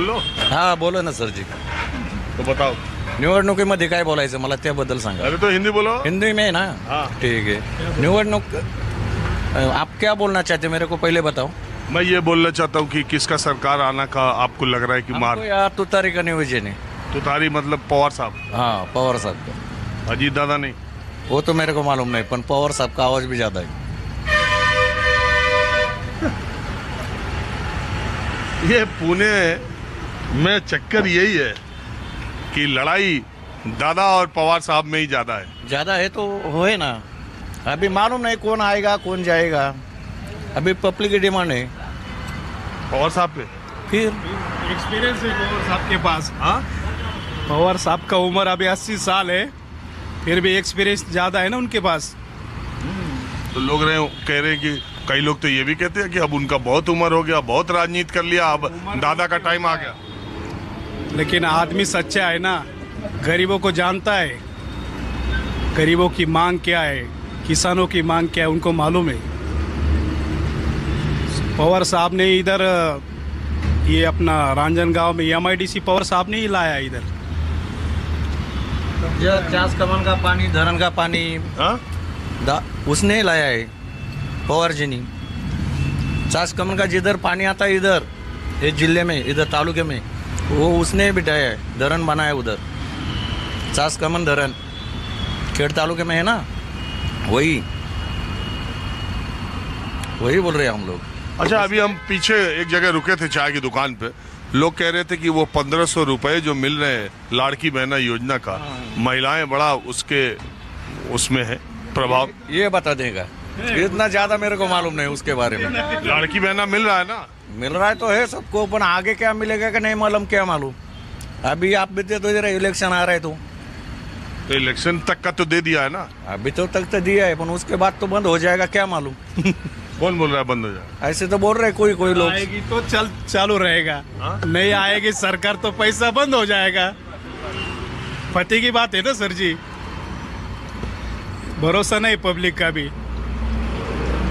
बोल लो. हा बोला ना सरजी. तो बताओ. निवडणुकीमध्ये काय बोलायचं मला त्याबद्दल सांगा. अरे तो हिंदी बोलो. हिंदी में ना. हाँ. ठीक है. निवडणूक आप क्या बोलना चाहते मेरे को पहले बताओ. मैं ये बोलना चाहता हूँ कि किसका सरकार आना का आपको लग रहा है कि मार. हमको यार तुतारी का नियोजन है. तुतारी मतलब पवार साहब. हाँ पवार साहब का. अजीत दादा नहीं. वो तो मेरे को मालूम नहीं पण पवार साहब का आवाज भी ज्यादा है. ये पुणे में चक्कर यही है कि लड़ाई दादा और पवार साहब में ही ज्यादा है. ज्यादा है तो है ना. अभी मालूम नहीं कौन आएगा कौन जाएगा. अभी पब्लिक की डिमांड है. पवार साहब पे. फिर एक्सपीरियंस है पवार साहब के पास. हाँ. पवार साहब का उम्र अभी 80 साल है, फिर भी एक्सपीरियंस ज़्यादा है ना उनके पास. तो लोग कह रहे हैं कि कई लोग तो ये भी कहते हैं कि अब उनका बहुत उम्र हो गया, बहुत राजनीति कर लिया, अब दादा का टाइम आ गया. लेकिन आदमी सच्चा है ना, गरीबों को जानता है. गरीबों की मांग क्या है, किसानों की मांग क्या है, उनको मालूम है. पवार साहब ने इधर ये अपना रांजनगांव में MIDC पवार साहब ने ही लाया इधर. चास कमान का पानी धरण का पानी हाँ? उसने लाया है पवार जी ने. चास कमान का जिधर पानी आता है इधर इस जिले में इधर तालुके में वो उसने बिठाया है. धरण बनाया उधर चास कमान धरण खेड़ तालुके में है ना. वही बोल रहे हैं हम लोग. अच्छा, अभी हम पीछे एक जगह रुके थे चाय की दुकान पे. लोग कह रहे थे कि वो 1500 रुपए जो मिल रहे हैं लाड़की बहना योजना का, महिलाएं बड़ा उसमें है प्रभाव. ये बता देगा. इतना ज्यादा मेरे को मालूम नहीं उसके बारे में. लाड़की बहना मिल रहा है ना. मिल रहा है तो है सबको, पर आगे क्या मिलेगा कि नहीं मालूम. क्या मालूम. अभी आप भी तो इधर इलेक्शन आ रहे तो इलेक्शन तक का तो दे दिया है ना. अभी तो तक तो दिया है, पर उसके बाद तो बंद हो जाएगा क्या मालूम. कौन बोल रहा है बंद हो जाए. ऐसे तो बोल रहे कोई लोग. आएगी तो चालू रहेगा. हाँ? नहीं आएगी सरकार तो पैसा बंद हो जाएगा. पति की बात है ना सर जी. भरोसा नहीं पब्लिक का भी.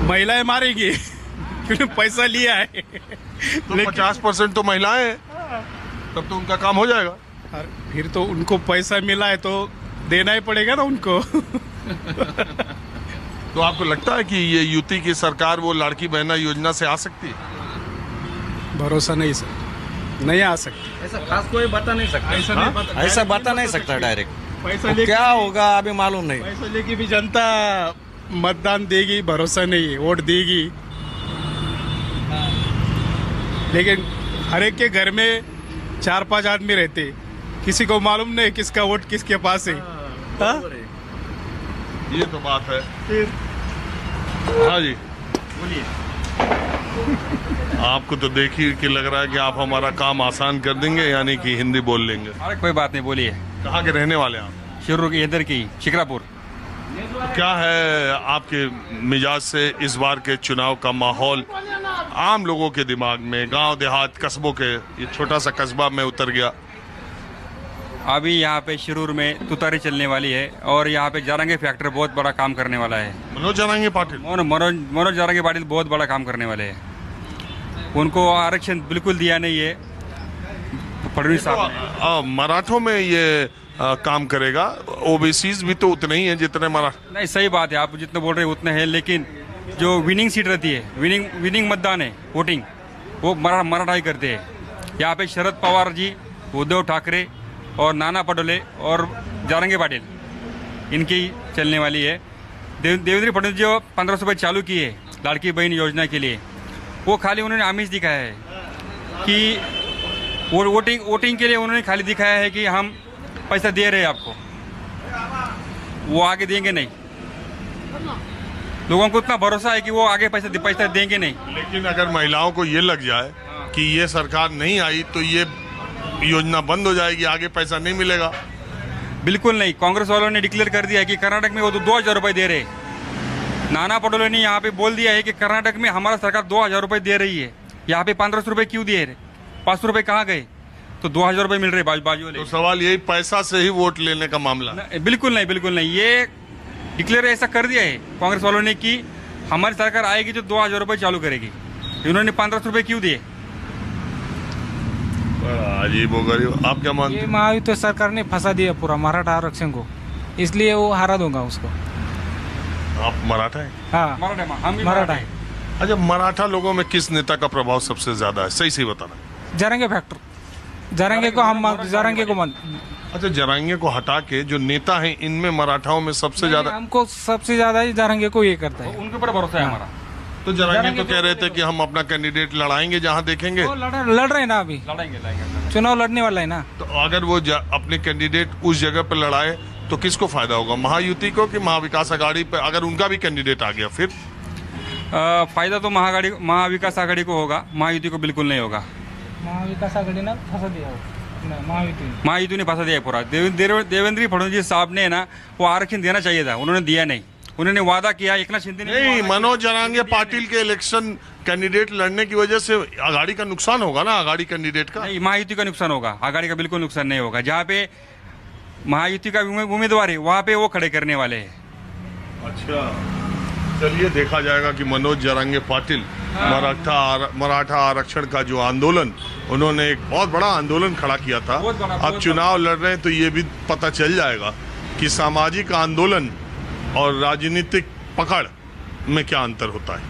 महिलाएं मारेगी क्योंकि पैसा लिया है. तो 50% तो महिलाएं हैं, तब तो उनका काम हो जाएगा. फिर तो उनको पैसा मिला है तो देना ही पड़ेगा ना उनको. तो आपको लगता है कि ये युति की सरकार वो लाड़की बहना योजना से आ सकती है. भरोसा नहीं सर, नहीं आ सकती. ऐसा खास कोई बता नहीं सकता. ऐसा बता नहीं सकता डायरेक्ट. पैसा तो क्या होगा अभी मालूम नहीं. पैसा लेके भी जनता मतदान देगी, भरोसा नहीं है, वोट देगी. लेकिन हर एक के घर में 4-5 आदमी रहते, किसी को मालूम नहीं किसका वोट किसके पास है. हाँ? ये तो बात है. हाँ जी बोलिए. आपको तो देखिए कि लग रहा है कि आप हमारा काम आसान कर देंगे, यानी कि हिंदी बोल लेंगे. अरे कोई बात नहीं, बोलिए. कहाँ के रहने वाले हैं आप. शुरू की इधर की शिकरापुर. क्या है आपके मिजाज से इस बार के चुनाव का माहौल आम लोगों के दिमाग में. गांव देहात कस्बों के, ये छोटा सा कस्बा में उतर गया. अभी यहाँ पे शिरूर में तुतारी चलने वाली है और यहाँ पे जारंगे फैक्ट्री बहुत बड़ा काम करने वाला है. मनोज जारंगे पाटिल. मनोज जारंगे पाटिल बहुत बड़ा काम करने वाले हैं. उनको आरक्षण बिल्कुल दिया नहीं है फडणवीस साहब ने. मराठों में ये काम करेगा. ओबीसीज भी तो उतने ही हैं जितने मराठा. नहीं, सही बात है, आप जितने बोल रहे हैं उतने हैं, लेकिन जो विनिंग सीट रहती है, विनिंग मतदान है, वोटिंग, वो मराठा ही करते हैं. यहाँ पे शरद पवार जी, उद्धव ठाकरे और नाना पटोले और जारंगे पाटिल, इनकी चलने वाली है. देवेंद्र फडणवीस जो 1500 रुपये चालू किए लाड़की बहन योजना के लिए, वो खाली उन्होंने आमिष दिखाया है कि वोटिंग के लिए उन्होंने खाली दिखाया है कि हम पैसा दे रहे हैं आपको. वो आगे देंगे नहीं. लोगों को इतना भरोसा है कि वो आगे पैसा देंगे नहीं. लेकिन अगर महिलाओं को ये लग जाए कि ये सरकार नहीं आई तो ये योजना बंद हो जाएगी, आगे पैसा नहीं मिलेगा. बिल्कुल नहीं. कांग्रेस वालों ने डिक्लेयर कर दिया है कि कर्नाटक में वो तो 2000 रुपये दे रहे. नाना पटोले ने यहाँ पे बोल दिया है कि कर्नाटक में हमारा सरकार 2000 रुपये दे रही है. यहाँ पे 1500 रुपये क्यों दिए? 500 रुपये कहाँ गए? तो 2000 रुपये मिल रहे बाजू वाले. तो सवाल यही, पैसा से ही वोट लेने का मामला. बिल्कुल नहीं. ये डिक्लेयर ऐसा कर दिया है कांग्रेस वालों ने कि हमारी सरकार आएगी तो 2000 रुपये चालू करेगी. इन्होंने 1500 रुपये क्यों दिए? अजीब वो गरीब। आप क्या मानते ये हैं? महायुति सरकार ने फंसा दिया पूरा मराठा आरक्षण को, इसलिए वो हरा दूंगा उसको। आप मराठा हैं? हाँ मराठा में, हम भी मराठा हैं। है। अच्छा, मराठा लोगों में किस नेता का प्रभाव सबसे ज्यादा है? सही सही बताना। जरंगे फैक्टर, जरंगे को हम जरंगे को मन अच्छा, जरांगे को हटा के जो नेता हैं इनमें मराठाओं में सबसे ज्यादा, हमको सबसे ज्यादा ही जरंगे को ये करता है। उनके ऊपर भरोसा है हमारा। तो जरांगे तो कह रहे थे कि हम अपना कैंडिडेट लड़ाएंगे जहां देखेंगे। वो लड़ रहे हैं ना, अभी लड़ाएंगे। चुनाव लड़ने वाला है ना। तो अगर वो अपने कैंडिडेट उस जगह पर लड़ाए तो किसको फायदा होगा? महायुति को कि महाविकास आघाड़ी पे? अगर उनका भी कैंडिडेट आ गया फिर फायदा तो महाविकास आघाड़ी को होगा, महायुति को बिल्कुल नहीं होगा। महाविकास आघाड़ी ना फंसा दिया वो, महायुति महायुति ने फंसा दिया है पूरा। देवेंद्र फडणवीस साहब ने ना वो आरक्षण देना चाहिए था, उन्होंने दिया नहीं। उन्होंने वादा किया, एकनाथ शिंदे ने नहीं, मनोज जरांगे पाटिल के इलेक्शन कैंडिडेट लड़ने की वजह से आघाड़ी का नुकसान होगा ना, आघाड़ी कैंडिडेट का। नहीं, महायुति का नुकसान होगा, आघाड़ी का बिल्कुल नुकसान नहीं होगा। जहाँ पे महायुति का उम्मीदवार है वहाँ पे वो खड़े करने वाले हैं। अच्छा, चलिए देखा जाएगा कि मनोज जरांगे पाटिल मराठा आरक्षण का जो आंदोलन, उन्होंने एक बहुत बड़ा आंदोलन खड़ा किया था। अब चुनाव लड़ रहे हैं तो ये भी पता चल जाएगा कि सामाजिक आंदोलन और राजनीतिक पकड़ में क्या अंतर होता है।